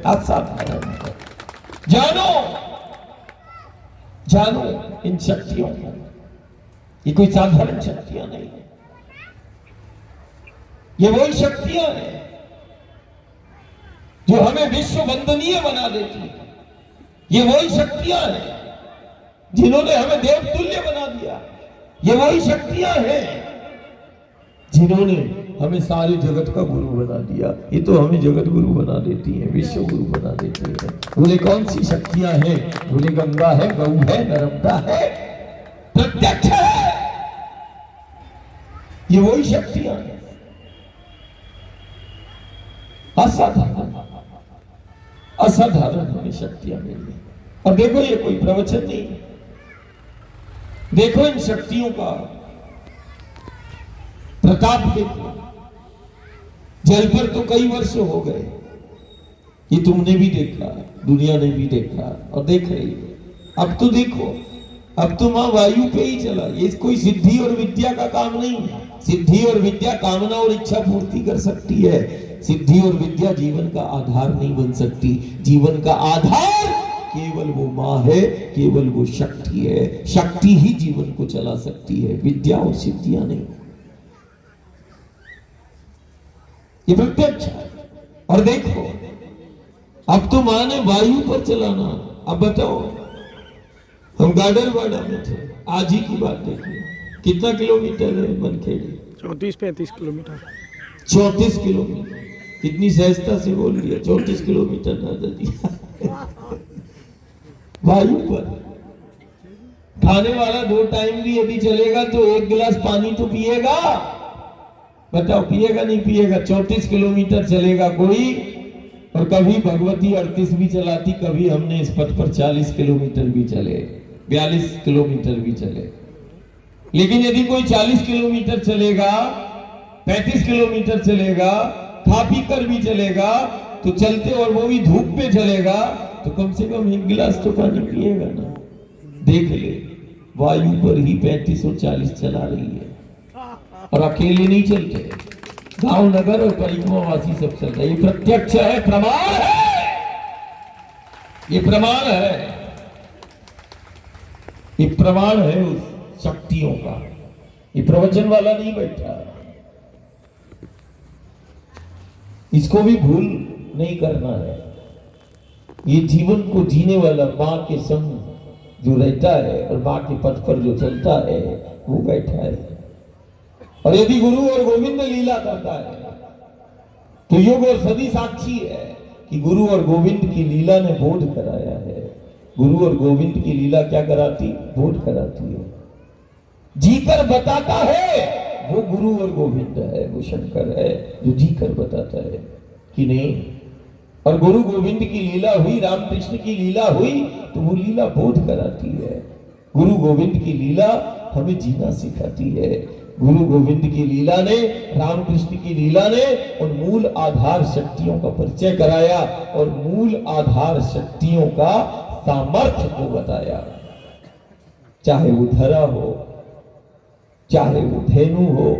असाधारण है। जानो जानो इन शक्तियों को, ये कोई साधारण शक्तियां नहीं है, ये वही शक्तियां हैं जो हमें विश्व वंदनीय बना देती है। ये वही शक्तियां हैं जिन्होंने हमें देवतुल्य बना दिया। ये वही शक्तियां हैं जिन्होंने हमें सारे जगत का गुरु बना दिया। ये तो हमें जगत गुरु बना देती है, विश्व गुरु बना देती है। बोले कौन सी शक्तियां हैं? बोले गंगा है, गौ है, नर्मदा है, प्रत्यक्ष है। ये वही शक्तियां हैं। असाधारण असाधारण हमें शक्तियां मिली। और देखो ये कोई प्रवचन नहीं है, देखो इन शक्तियों का प्रताप देखो। जल पर तो कई वर्ष हो गए, ये तुमने भी देखा, दुनिया ने भी देखा और देख रही है। अब तो देखो, अब तो मां वायु पे ही चला। ये कोई सिद्धि और विद्या का काम नहीं है। सिद्धि और विद्या कामना और इच्छा पूर्ति कर सकती है, सिद्धि और विद्या जीवन का आधार नहीं बन सकती। जीवन का आधार केवल वो मां है, केवल वो शक्ति है। शक्ति ही जीवन को चला सकती है, विद्या और सिद्धियां नहीं। ये प्रत्यक्ष है। और देखो अब तो मां ने वायु पर चलाना। अब बताओ, हम गाडरवाड़ा में थे, आज ही की बात देखिए, कितना किलोमीटर है मनखेड़ी? 34-35 किलोमीटर। 34 किलोमीटर। कितनी सहजता से बोल लिया, 34 किलोमीटर ना दिया। वायु पर खाने वाला 2 टाइम भी यदि चलेगा तो 1 गिलास पानी तो पिएगा। बताओ पिएगा नहीं पिएगा? 34 किलोमीटर चलेगा कोई, और कभी भगवती 38 भी चलाती, कभी हमने इस पथ पर 40 किलोमीटर भी चले, 42 किलोमीटर भी चले। लेकिन यदि कोई 40 किलोमीटर चलेगा, 35 किलोमीटर चलेगा, खा पी कर भी चलेगा, तो चलते और वो भी धूप पे चलेगा, तो कम से कम 1 गिलास तो पानी पिएगा ना। देख ले, वायु पर ही 35 और 40 चला रही है, और अकेले नहीं चलते, गांव नगर और परिक्रमावासी सब चल रहे। ये प्रत्यक्ष है, प्रमाण है, ये प्रमाण है, ये प्रमाण है उस शक्तियों का। ये प्रवचन वाला नहीं बैठा, इसको भी भूल नहीं करना है। ये जीवन को जीने वाला मां के संग जो रहता है और मां के पथ पर जो चलता है वो बैठा है। और यदि गुरु और गोविंद लीला करता है तो युग और सदी साक्षी है कि गुरु और गोविंद की लीला ने बोध कराया है। गुरु और गोविंद की लीला क्या कराती? बोध कराती है। जीकर बताता है वो गुरु और गोविंद है, वो शंकर है जो जीकर बताता है कि नहीं। और गुरु गोविंद की लीला हुई, रामकृष्ण की लीला हुई, तो वो लीला बोध कराती है। गुरु गोविंद की लीला हमें जीना सिखाती है। गुरु गोविंद की लीला ने, रामकृष्ण की लीला ने उन मूल आधार शक्तियों का परिचय कराया और मूल आधार शक्तियों का सामर्थ्य को बताया। चाहे वो धरा हो, चाहे वो धेनु हो,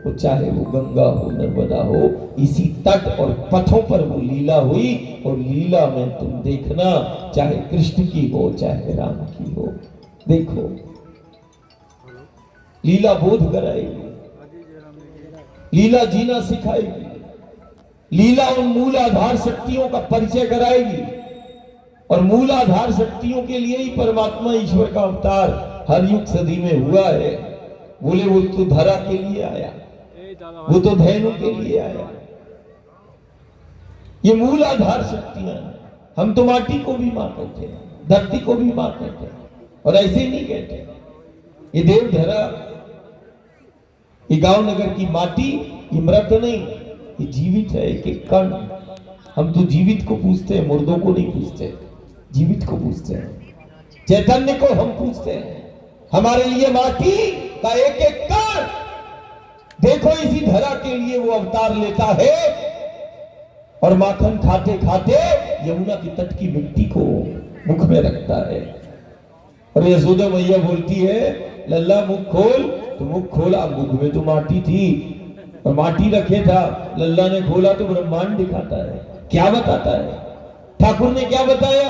और चाहे वो गंगा हो, नर्मदा हो, इसी तट और पथों पर वो लीला हुई। और लीला में तुम देखना, चाहे कृष्ण की हो चाहे राम की हो, देखो लीला बोध कराएगी, लीला जीना सिखाएगी, लीला उन मूल आधार शक्तियों का परिचय कराएगी। और मूल आधार शक्तियों के लिए ही परमात्मा ईश्वर का अवतार हर युग सदी में हुआ है। बोले वो तो धरा के लिए आया, वो तो धेनु के लिए आया। ये मूल आधार शक्तियां, हम तो माटी को भी मां कहते हैं, धरती को भी मां कहते हैं, और ऐसे ही नहीं कहते। ये देव धरा, ये गांव नगर की माटी, ये मृत नहीं, ये जीवित है, एक कण। हम तो जीवित को पूछते हैं, मुर्दों को नहीं पूछते, जीवित को पूछते हैं, चैतन्य को हम पूछते हैं। हमारे लिए माटी का एक एक कण, देखो इसी धरा के लिए वो अवतार लेता है और माखन खाते खाते यमुना की तट की मिट्टी को मुख में रखता है। और यशोदा मैया बोलती है, लल्ला मुख खोल, तो मुख खोला, मुख में तो माटी थी और माटी रखे था। लल्ला ने खोला तो ब्रह्मांड दिखाता है। क्या बताता है? ठाकुर ने क्या बताया?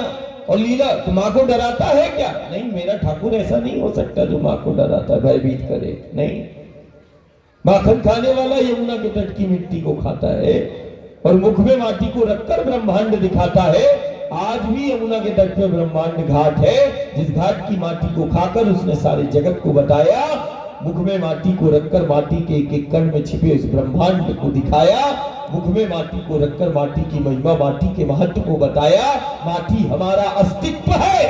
और लीला तो माँ को डराता है क्या? नहीं, मेरा ठाकुर ऐसा नहीं हो सकता जो माँ को डराता है, भयभीत करे। नहीं, माखन खाने वाला यमुना के तट की मिट्टी को खाता है और मुख में माटी को रखकर ब्रह्मांड दिखाता है। आज भी यमुना के तट पे ब्रह्मांड घाट है, जिस घाट की माटी को खाकर उसने सारे जगत को बताया। मुख में माटी को रखकर माटी के एक एक कण में छिपे उस ब्रह्मांड को दिखाया। मुख में माटी को रखकर माटी की महिमा, माटी के महत्व को बताया। माटी हमारा अस्तित्व है,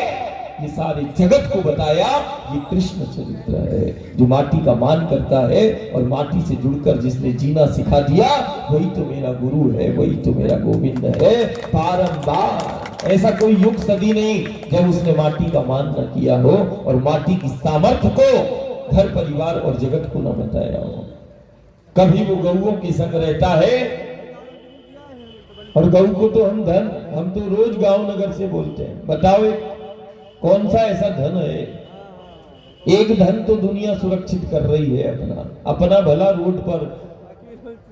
ये सारे जगत को बताया। ये कृष्ण चरित्र है जो माटी का मान करता है और माटी से जुड़कर जिसने जीना सिखा दिया, वही तो मेरा गुरु है, वही तो मेरा गोविंद है। बारंबार ऐसा कोई युग सदी नहीं जब उसने माटी का मान न किया हो और माटी की सामर्थ्य को घर परिवार और जगत को न बताया हो। कभी वो गौओं के संग रहता है, और गऊ को तो हम तो रोज गांव नगर से बोलते हैं। बताओ कौन सा ऐसा धन है? एक धन तो दुनिया सुरक्षित कर रही है, अपना भला रोड पर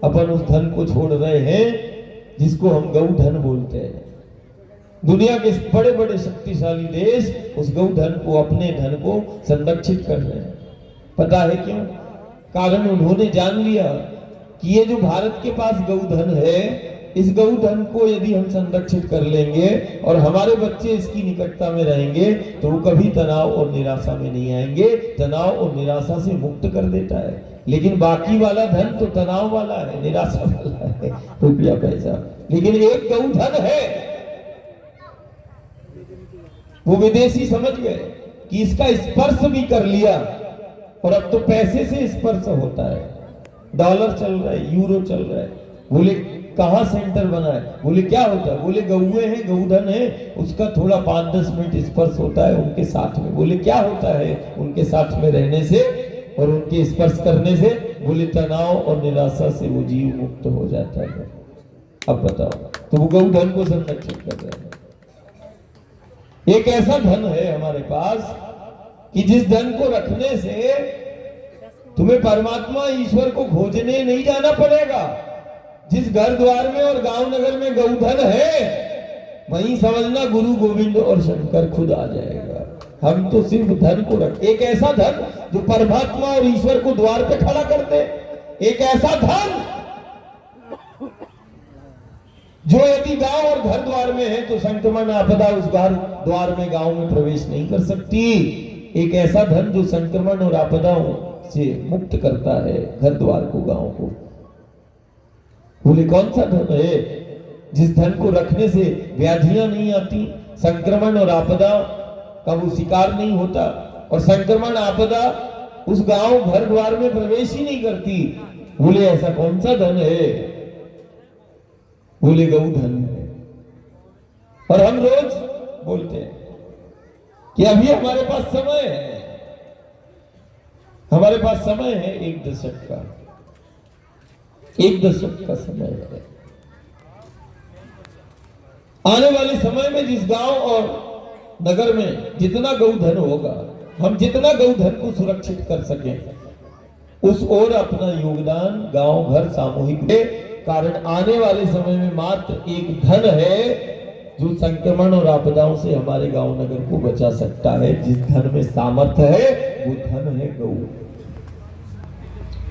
अपन उस धन को छोड़ रहे हैं जिसको हम गौ धन बोलते हैं। दुनिया के बड़े बड़े शक्तिशाली देश उस गौ धन को, अपने धन को संरक्षित कर रहे हैं। पता है क्यों? कारण उन्होंने जान लिया कि ये जो भारत के पास गौ धन है, इस गौ धन को यदि हम संरक्षित कर लेंगे और हमारे बच्चे इसकी निकटता में रहेंगे तो वो कभी तनाव और निराशा में नहीं आएंगे। तनाव और निराशा से मुक्त कर देता है। लेकिन बाकी वाला धन तो तनाव वाला है, निराशा वाला है, रुपया पैसा। लेकिन एक गौ धन है, वो विदेशी समझ गए कि इसका स्पर्श भी कर लिया, और अब तो पैसे से स्पर्श होता है। डॉलर चल रहा है, यूरो चल रहा है। बोले कहां सेंटर बना है? बोले क्या होता है? बोले गौए हैं, गौधन है, उसका थोड़ा 5-10 मिनट स्पर्श होता है उनके साथ में। बोले क्या होता है उनके साथ में रहने से और उनके स्पर्श करने से? बोले तनाव और निराशा से वो जीव मुक्त हो जाता है। अब बताओ, तो वो गौधन को संरक्षित कर रहे हैं। एक ऐसा धन है हमारे पास कि जिस धन को रखने से तुम्हें परमात्मा ईश्वर को खोजने नहीं जाना पड़ेगा। जिस घर द्वार में और गांव नगर में गौधन है, वहीं समझना गुरु गोविंद और शंकर खुद आ जाएगा। हम तो सिर्फ धन को रख, एक ऐसा धन जो परमात्मा और ईश्वर को द्वार पे खड़ा कर दे। एक ऐसा धन जो यदि गांव और घर द्वार में है तो संक्रमण आपदा उस घर द्वार में, गांव में प्रवेश नहीं कर सकती। एक ऐसा धन जो संक्रमण और आपदाओं से मुक्त करता है घर द्वार को, गांव को। बोले कौन सा धन है? जिस धन को रखने से व्याधियां नहीं आती, संक्रमण और आपदा का वो शिकार नहीं होता, और संक्रमण आपदा उस गांव घर द्वार में प्रवेश ही नहीं करती। बोले ऐसा कौन सा धन है? बोले गौ धन है। और हम रोज बोलते हैं कि अभी हमारे पास समय है, हमारे पास समय है 1 दशक का, 1 दशक का समय है। आने वाले समय में जिस गांव और नगर में जितना गौधन होगा, हम जितना गौधन को सुरक्षित कर सकें, उस ओर अपना योगदान गांव घर सामूहिक दे। कारण आने वाले समय में मात्र एक धन है जो संक्रमण और आपदाओं से हमारे गांव नगर को बचा सकता है। जिस धन में सामर्थ्य है वो धन है गौ।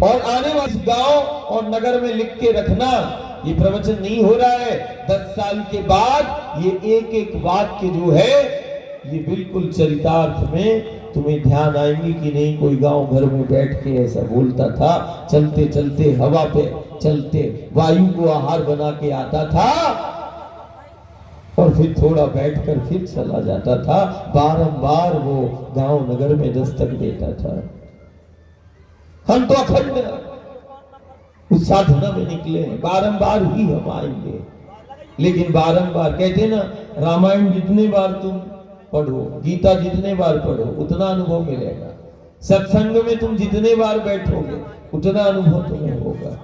और आने वाले गांव और नगर में लिख के रखना, ये प्रवचन नहीं हो रहा है। 10 साल के बाद ये एक एक वाक्य जो है ये बिल्कुल चरितार्थ में तुम्हें ध्यान आएंगे कि नहीं कोई गांव घर में बैठ के ऐसा बोलता था, चलते चलते हवा पे चलते वायु को आहार बना के आता था और फिर थोड़ा बैठकर फिर चला जाता था। बारंबार वो गांव नगर में दस्तक देता था। हम तो अखंड उस साधना में निकले हैं, बारंबार ही हम आएंगे। लेकिन बारंबार कहते ना, रामायण जितने बार तुम पढ़ो, गीता जितने बार पढ़ो, उतना अनुभव मिलेगा। सत्संग में तुम जितने बार बैठोगे उतना अनुभव तुम्हें होगा।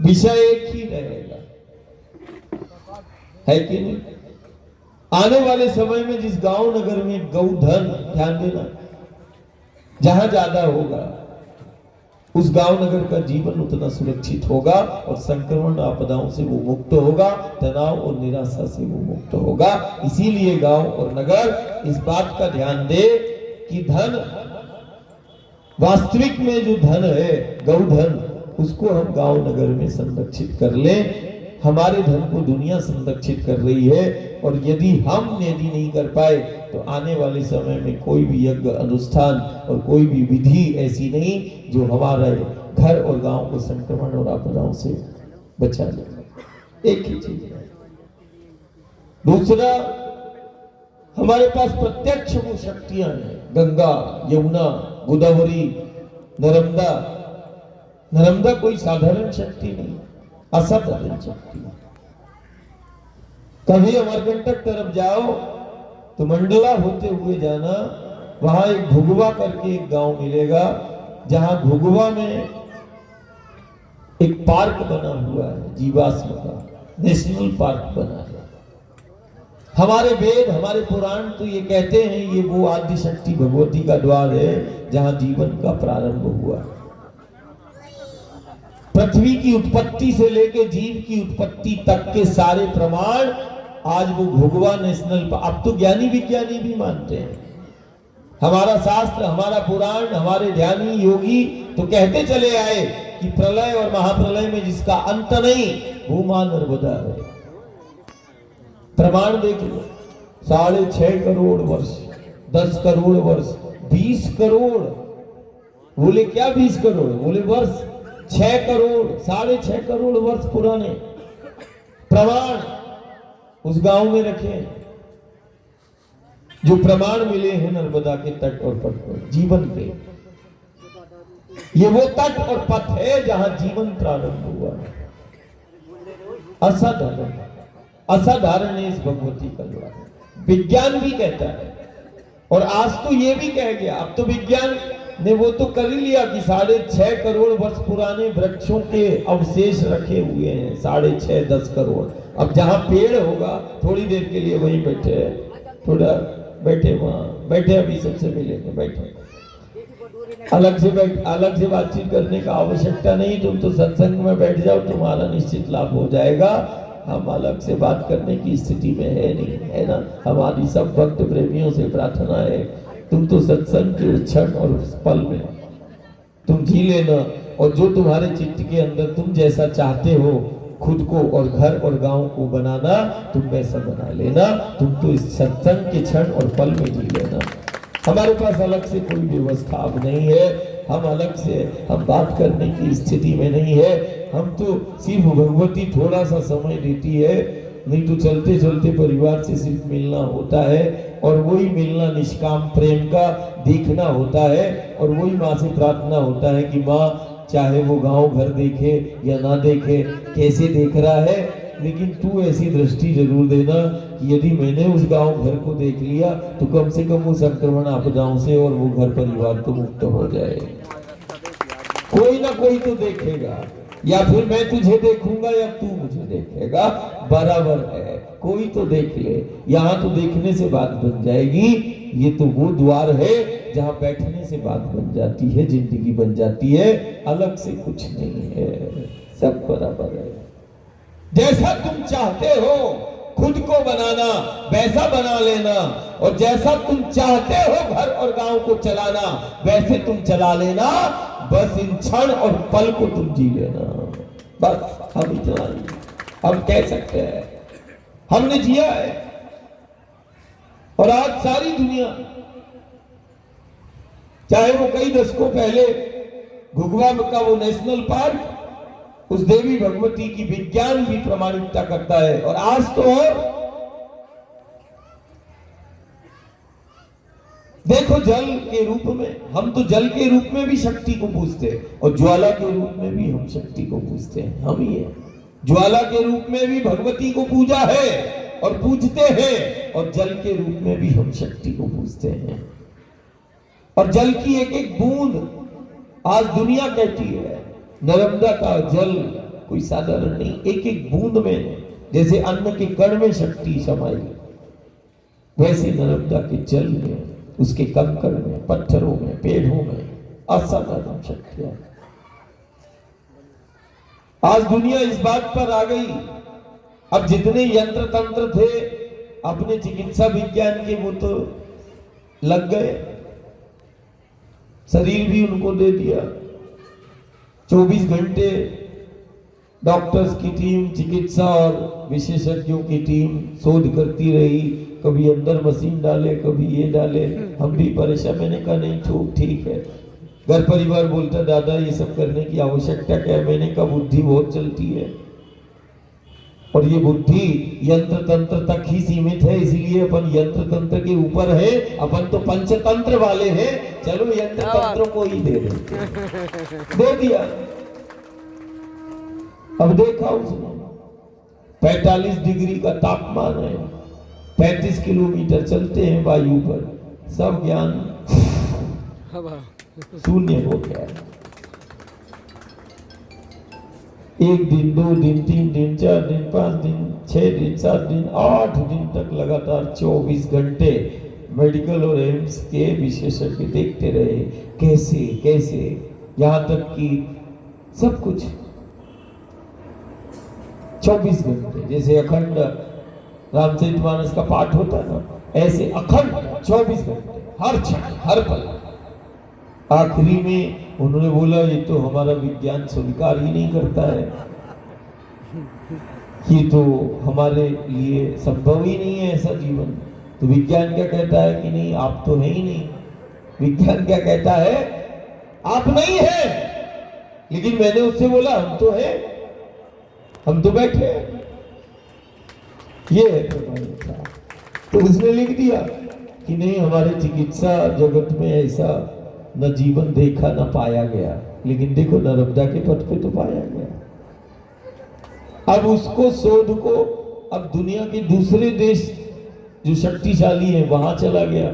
विषय एक ही रहेगा, है कि नहीं? आने वाले समय में जिस गांव नगर में गौधन, ध्यान देना, जहां ज्यादा होगा उस गांव नगर का जीवन उतना सुरक्षित होगा और संक्रमण आपदाओं से वो मुक्त होगा, तनाव और निराशा से वो मुक्त होगा। इसीलिए गांव और नगर इस बात का ध्यान दे कि धन, वास्तविक में जो धन है गौधन, उसको हम गांव नगर में संरक्षित कर लें। हमारे धन को दुनिया संरक्षित कर रही है और यदि नहीं कर पाए तो आने वाले समय में कोई भी यज्ञ अनुष्ठान और कोई भी विधि ऐसी नहीं जो हमारे घर और गांव को संक्रमण और आपदाओं से बचा ले। एक ही चीज है। दूसरा, हमारे पास प्रत्यक्ष वो शक्तियां हैं, गंगा, यमुना, गोदावरी, नर्मदा। नर्मदा कोई साधारण शक्ति नहीं, असाधारण शक्ति। कभी अमरकंटक तरफ जाओ तो मंडला होते हुए जाना, वहां एक घुघुवा करके एक गांव मिलेगा, जहां घुघुवा में एक पार्क बना हुआ है, जीवाश्म का नेशनल पार्क बना है। हमारे वेद, हमारे पुराण तो ये कहते हैं ये वो आदि शक्ति भगवती का द्वार है जहां जीवन का प्रारंभ हुआ। पृथ्वी की उत्पत्ति से लेकर जीव की उत्पत्ति तक के सारे प्रमाण आज वो घुघुवा नेशनल, अब तो ज्ञानी विज्ञानी भी मानते हैं। हमारा शास्त्र, हमारा पुराण, हमारे ध्यानी योगी तो कहते चले आए कि प्रलय और महाप्रलय में जिसका अंत नहीं, वो मां नर्मदा है। प्रमाण देख लो, 6.5 करोड़ वर्ष, 10 करोड़ वर्ष, 20 करोड़, बोले क्या 20 करोड़, बोले वर्ष, 6 करोड़, 6.5 करोड़ वर्ष पुराने प्रमाण उस गांव में रखे, जो प्रमाण मिले हैं नर्मदा के तट और पथ पर जीवन के। ये वो तट और पथ है जहां जीवन प्रारंभ हुआ। असाधारण, असाधारण है इस भगवती का द्वार। विज्ञान भी कहता है, और आज तो ये भी कह गया, अब तो विज्ञान ने वो तो कर ही लिया कि 6.5 करोड़ वर्ष पुराने वृक्षों के अवशेष रखे हुए हैं, 6.5 10 करोड़। अब जहां पेड़ होगा, थोड़ी देर के लिए वहीं बैठे हैं, थोड़ा बैठे वहां बैठे, अभी सबसे मिलेंगे, बैठे अलग से बातचीत करने का आवश्यकता नहीं। तुम तो सत्संग में बैठ जाओ, तुम्हारा निश्चित लाभ हो जाएगा। हम अलग से बात करने की स्थिति में है नहीं, है ना। हमारी सब भक्त प्रेमियों से प्रार्थना है, तुम तो सत्संग के उस क्षण और उस पल में तुम जी लेना, और जो तुम्हारे चित्त के अंदर तुम जैसा चाहते हो खुद को और घर और गांव को बनाना, तुम वैसा बना लेना। तुम तो इस सत्संग के क्षण और पल में जी लेना। हमारे पास अलग से कोई व्यवस्था अब नहीं है, हम अलग से हम बात करने की स्थिति में नहीं है। हम तो सिर्फ भगवती थोड़ा सा समय देती है, नहीं तो चलते चलते परिवार से सिर्फ मिलना होता है, और वही मिलना निष्काम प्रेम का देखना होता है, और वही माँ से प्रार्थना होता है कि माँ चाहे वो गांव घर देखे या ना देखे, कैसे देख रहा है, लेकिन तू ऐसी दृष्टि जरूर देना कि यदि मैंने उस गांव घर को देख लिया तो कम से कम वो संक्रमण आपदाओं से और वो घर परिवार तो मुक्त हो जाए। कोई ना कोई तो देखेगा, या फिर मैं तुझे देखूंगा या तू मुझे देखेगा, बराबर है, कोई तो देख ले। यहाँ तो देखने से बात बन जाएगी। ये तो वो द्वार है जहाँ बैठने से बात बन जाती है, जिंदगी बन जाती है, अलग से कुछ नहीं है, सब बराबर है। जैसा तुम चाहते हो खुद को बनाना वैसा बना लेना, और जैसा तुम चाहते हो घर और गांव को चलाना वैसे तुम चला लेना। बस इन क्षण और पल को तुम जी लेना, बस। हम इतना हम कह सकते हैं, हमने जिया है। और आज सारी दुनिया, चाहे वो कई दशकों पहले घुघुवा का वो नेशनल पार्क, उस देवी भगवती की विज्ञान भी प्रमाणिकता करता है। और आज तो और देखो, जल के रूप में, हम तो जल के रूप में भी शक्ति को पूजते हैं, और ज्वाला के रूप में भी हम शक्ति को पूजते हैं। हम ही है, ज्वाला के रूप में भी भगवती को पूजा है और पूजते हैं, और जल के रूप में भी हम शक्ति को पूजते हैं। और जल की एक एक बूंद आज दुनिया कहती है, नर्मदा का जल कोई साधारण नहीं। एक एक बूंद में जैसे अन्न के कण में शक्ति समाई, वैसे नर्मदा के जल में, उसके कंकड़ में, पत्थरों में, पेड़ों में असाधारण शक्ति है। आज दुनिया इस बात पर आ गई, अब जितने यंत्र तंत्र थे अपने चिकित्सा विज्ञान के वो तो लग गए, शरीर भी उनको दे दिया। 24 घंटे डॉक्टर्स की टीम, चिकित्सा और विशेषज्ञों की टीम शोध करती रही, कभी अंदर मशीन डाले, कभी ये डाले, हम भी परेशान। मैंने कहा नहीं ठीक है। घर परिवार बोलता दादा ये सब करने की आवश्यकता क्या है? मैंने कहा बुद्धि बहुत चलती है और ये बुद्धि यंत्र तंत्र तक ही सीमित है, इसलिए अपन यंत्र तंत्र के ऊपर है, अपन तो पंचतंत्र वाले हैं, चलो यंत्र तंत्रों को ही दे दे दिया। अब देखा उसने 45 डिग्री का तापमान है, 35 किलोमीटर चलते हैं वायु पर, सब ज्ञान शून्य हो गया। 1 दिन 2 दिन 3 दिन 4 दिन 5 दिन 6 दिन 7 दिन 8 दिन तक लगातार 24 घंटे मेडिकल और एम्स के विशेषज्ञ देखते रहे कैसे कैसे, यहां तक कि सब कुछ 24 घंटे, जैसे अखंड रामचरितमानस का पाठ होता है ना, ऐसे अखंड 24 घंटे, हर क्षण हर पल। आखिरी में उन्होंने बोला ये तो हमारा विज्ञान स्वीकार ही नहीं करता है, ये तो हमारे लिए संभव ही नहीं है ऐसा जीवन। तो विज्ञान क्या कहता है कि नहीं आप तो है ही नहीं। विज्ञान क्या कहता है? आप नहीं है। लेकिन मैंने उससे बोला हम तो है, हम तो बैठे हैं, ये है तो उसने लिख दिया कि नहीं हमारे चिकित्सा जगत में ऐसा न जीवन देखा न पाया गया, लेकिन देखो नर्मदा के पथ पे तो पाया गया। अब उसको शोध को अब दुनिया के दूसरे देश जो शक्तिशाली है वहां चला गया,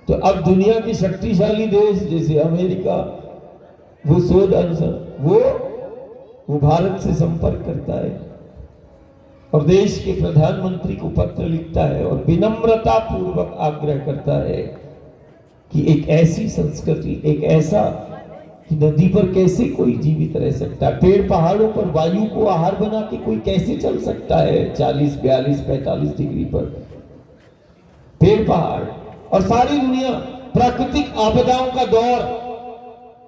तो अब दुनिया के शक्तिशाली देश जैसे अमेरिका वो शोध अनुसार वो भारत से संपर्क करता है और देश के प्रधानमंत्री को पत्र लिखता है और विनम्रता पूर्वक आग्रह करता है कि एक ऐसी संस्कृति, एक ऐसा कि नदी पर कैसे कोई जीवित रह सकता है, पेड़ पहाड़ों पर वायु को आहार बना के कोई कैसे चल सकता है 40, 42, 45 डिग्री पर पेड़ पहाड़, और सारी दुनिया प्राकृतिक आपदाओं का दौर,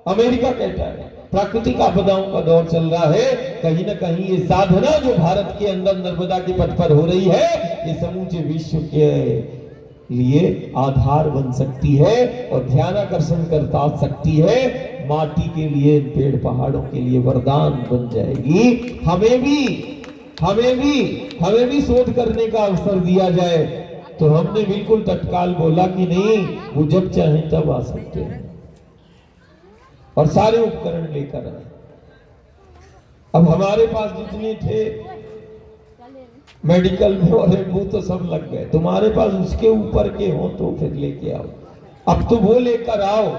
अमेरिका कहता है प्राकृतिक आपदाओं का दौर चल रहा है। कहीं ना कहीं ये साधना जो भारत के अंदर नर्मदा के पथ पर हो रही है, ये समूचे विश्व के लिए आधार बन सकती है और ध्यानाकर्षण करता सकती है, माटी के लिए, पेड़ पहाड़ों के लिए वरदान बन जाएगी। हमें भी शोध करने का अवसर दिया जाए। तो हमने बिल्कुल तत्काल बोला कि नहीं, वो जब चाहे तब आ सकते हैं और सारे उपकरण लेकर आए। अब हमारे पास जितने थे मेडिकल में और वो तो सब लग गए, तुम्हारे पास उसके ऊपर के हो तो फिर लेके आओ। अब तो वो लेकर आओ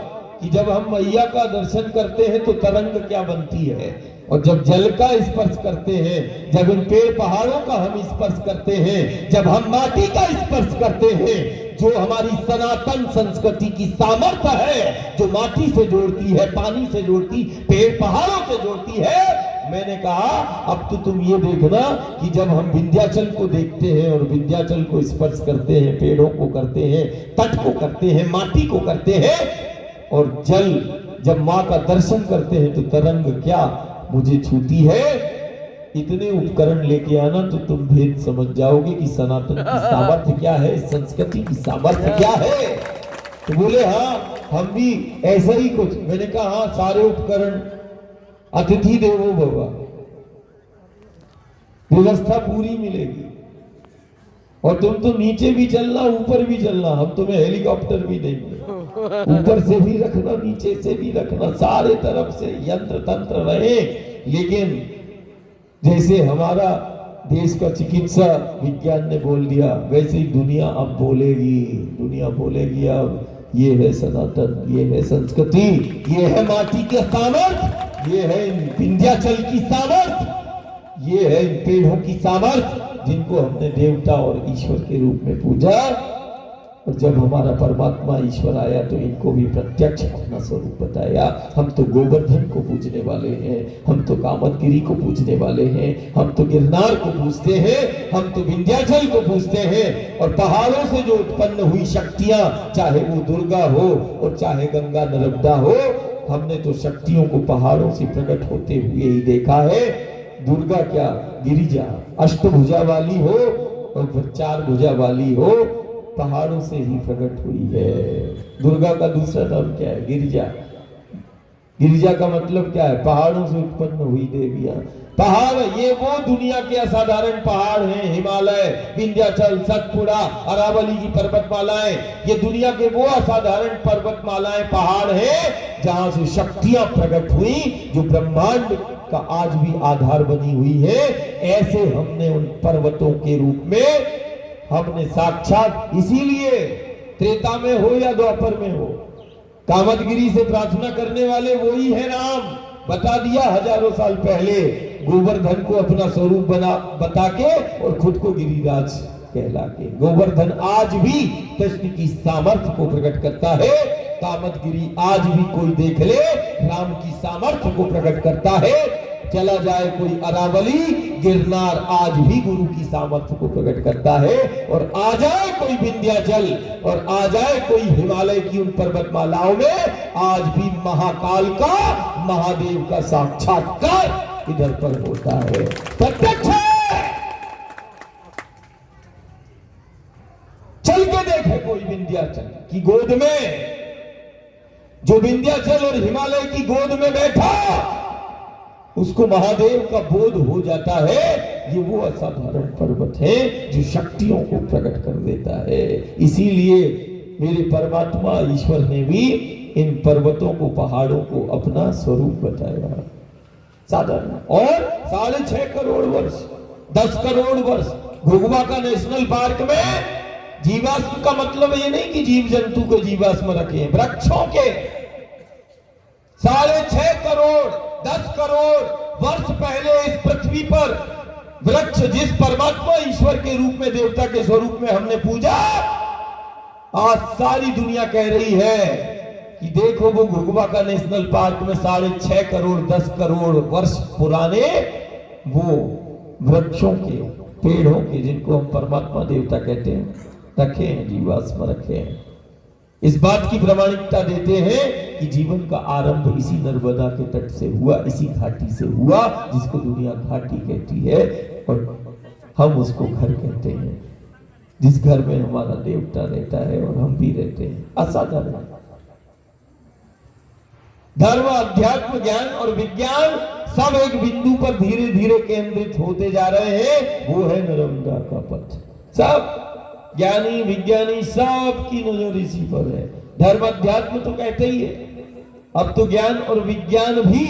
कि जब हम मैया का दर्शन करते हैं तो तरंग क्या बनती है, और जब जल का स्पर्श करते हैं, जब इन पेड़ पहाड़ों का हम स्पर्श करते हैं, जब हम माटी का स्पर्श करते हैं, जो हमारी सनातन संस्कृति की सामर्थ्य है, जो माटी से जोड़ती है, पानी से जोड़ती, पेड़ पहाड़ों से जोड़ती है। मैंने कहा अब तो तुम ये देखना कि जब हम विंध्याचल को देखते हैं और विंध्याचल को स्पर्श करते हैं, पेड़ों को करते हैं, तट को करते हैं, माटी को करते हैं, और जल जब माँ का दर्शन करते हैं तो तरंग क्या मुझे छूती है। इतने उपकरण लेके आना तो तुम भेद समझ जाओगे कि सनातन की सामर्थ्य क्या है, संस्कृति की सामर्थ्य क्या है। तो बोले हाँ हम भी ऐसा ही कुछ। मैंने कहा हाँ सारे उपकरण, अतिथि देवो भव, व्यवस्था पूरी मिलेगी, और तुम तो नीचे भी चलना ऊपर भी चलना, हम तुम्हें हेलीकॉप्टर भी देंगे, ऊपर से भी रखना नीचे से भी रखना, सारे तरफ से यंत्र तंत्र रहे। लेकिन जैसे हमारा देश का चिकित्सा विज्ञान ने बोल दिया, वैसे ही दुनिया अब बोलेगी, दुनिया बोलेगी अब ये है सनातन, ये है संस्कृति, ये है माटी के सामर्थ्य, ये है विंध्याचल की सामर्थ्य, ये है पेड़ों की सामर्थ्य जिनको हमने देवता और ईश्वर के रूप में पूजा। और जब हमारा परमात्मा ईश्वर आया तो इनको भी प्रत्यक्ष अपना स्वरूप बताया। हम तो गोवर्धन को पूजने वाले हैं, हम तो कामदगिरी को पूजने वाले हैं, हम तो गिरनार को पूजते हैं, हम तो विंध्याचल को पूजते हैं। और पहाड़ों से जो उत्पन्न हुई शक्तियां, चाहे वो दुर्गा हो और चाहे गंगा नर्मदा हो, हमने तो शक्तियों को पहाड़ों से प्रकट होते हुए ही देखा है। दुर्गा क्या, गिरिजा अष्टभुजा वाली हो और फिर 4 भुजा वाली हो, पहाड़ों से ही प्रकट हुई है। दुर्गा का दूसरा नाम क्या है, गिरिजा। गिरिजा का मतलब क्या है, पहाड़ों से उत्पन्न हुई देवियां। पहाड़ ये वो दुनिया के असाधारण पहाड़ हैं, हिमालय, विंध्याचल, सतपुड़ा, अरावली की पर्वतमालाएं, ये दुनिया के वो असाधारण पर्वतमालाएं, पहाड़ हैं जहां से शक्तियां प्रकट हुई जो ब्रह्मांड का आज भी आधार बनी हुई है। ऐसे हमने उन पर्वतों के रूप में हमने साक्षात, इसीलिए त्रेता में हो या द्वापर में हो, कामदगिरी से प्रार्थना करने वाले वही है राम। बता दिया हजारों साल पहले, गोवर्धन को अपना स्वरूप बता के और खुद को गिरिराज कहला के। गोवर्धन आज भी कृष्ण की सामर्थ्य को प्रकट करता है। कामदगिरी आज भी कोई देख ले राम की सामर्थ्य को प्रकट करता है। चला जाए कोई अरावली, गिरनार आज भी गुरु की सामर्थ्य को प्रकट करता है। और आ जाए कोई विंध्याचल और आ जाए कोई हिमालय की उन पर्वतमालाओं में, आज भी महाकाल का, महादेव का साक्षात्कार इधर पर होता है, प्रत्यक्ष है। चल के देखे कोई विंध्याचल की गोद में, जो विंध्याचल और हिमालय की गोद में बैठा, उसको महादेव का बोध हो जाता है। ये वो असाधारण पर्वत है जो शक्तियों को प्रकट कर देता है। इसीलिए मेरे परमात्मा ईश्वर ने भी इन पर्वतों को, पहाड़ों को अपना स्वरूप बताया। साधारण और 6.5 करोड़ वर्ष, 10 करोड़ वर्ष घुघुआ का नेशनल पार्क में जीवाश्म का मतलब ये नहीं कि जीव जंतु को जीवाश्म रखे, वृक्षों के 6.5 करोड़ 10 करोड़ वर्ष पहले इस पृथ्वी पर वृक्ष, जिस परमात्मा ईश्वर के रूप में, देवता के स्वरूप में हमने पूजा, आज सारी दुनिया कह रही है कि देखो वो घुघुआ का नेशनल पार्क में 6.5 करोड़ 10 करोड़ वर्ष पुराने वो वृक्षों के, पेड़ों के, जिनको हम परमात्मा देवता कहते हैं, रखे हैं, जीवाश्म रखे हैं। इस बात की प्रमाणिकता देते हैं कि जीवन का आरंभ इसी नर्मदा के तट से हुआ, इसी घाटी से हुआ जिसको दुनिया घाटी कहती है और हम उसको घर कहते हैं, जिस घर में हमारा देवता रहता है और हम भी रहते हैं। असाधारण धर्म, अध्यात्म, ज्ञान और विज्ञान सब एक बिंदु पर धीरे धीरे केंद्रित होते जा रहे हैं, वो है नर्मदा का पथ। सब ज्ञानी विज्ञानी सब की नजर इसी पर है। धर्म अध्यात्म तो कहते ही है, अब तो ज्ञान और विज्ञान भी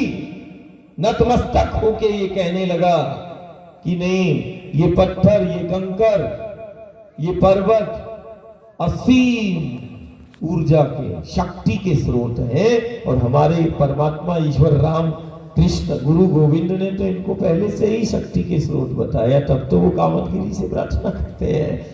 नतमस्तक होके ये कहने लगा कि नहीं, ये पत्थर, ये कंकर, ये पर्वत असीम ऊर्जा के, शक्ति के स्रोत हैं। और हमारे परमात्मा ईश्वर राम कृष्ण गुरु गोविंद ने तो इनको पहले से ही शक्ति के स्रोत बताया, तब तो वो कामदगिरी से प्रार्थना करते हैं।